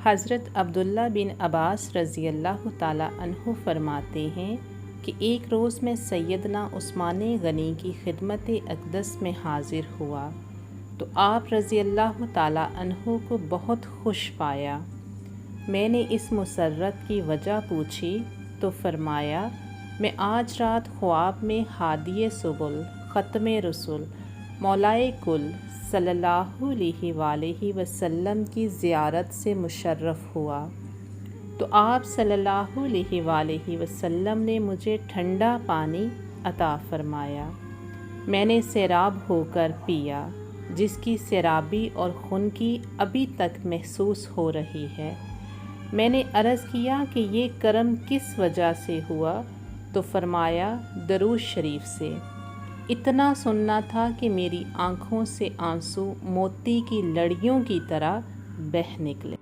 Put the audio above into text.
حضرت عبداللہ بن عباس رضی اللہ تعالیٰ عنہ فرماتے ہیں کہ ایک روز میں سیدنا عثمان غنی کی خدمت اقدس میں حاضر ہوا تو آپ رضی اللہ تعالیٰ عنہ کو بہت خوش پایا۔ میں نے اس مسرت کی وجہ پوچھی تو فرمایا، میں آج رات خواب میں ہادی سبل ختم رسول مولائے کل صلی اللہ علیہ وآلہ وسلم کی زیارت سے مشرف ہوا تو آپ صلی اللہ علیہ وآلہ وسلم نے مجھے ٹھنڈا پانی عطا فرمایا۔ میں نے سیراب ہو کر پیا، جس کی سیرابی اور خنکی ابھی تک محسوس ہو رہی ہے۔ میں نے عرض کیا کہ یہ کرم کس وجہ سے ہوا تو فرمایا، درود شریف سے۔ اتنا سننا تھا کہ میری آنکھوں سے آنسو موتی کی لڑیوں کی طرح بہہ نکلے۔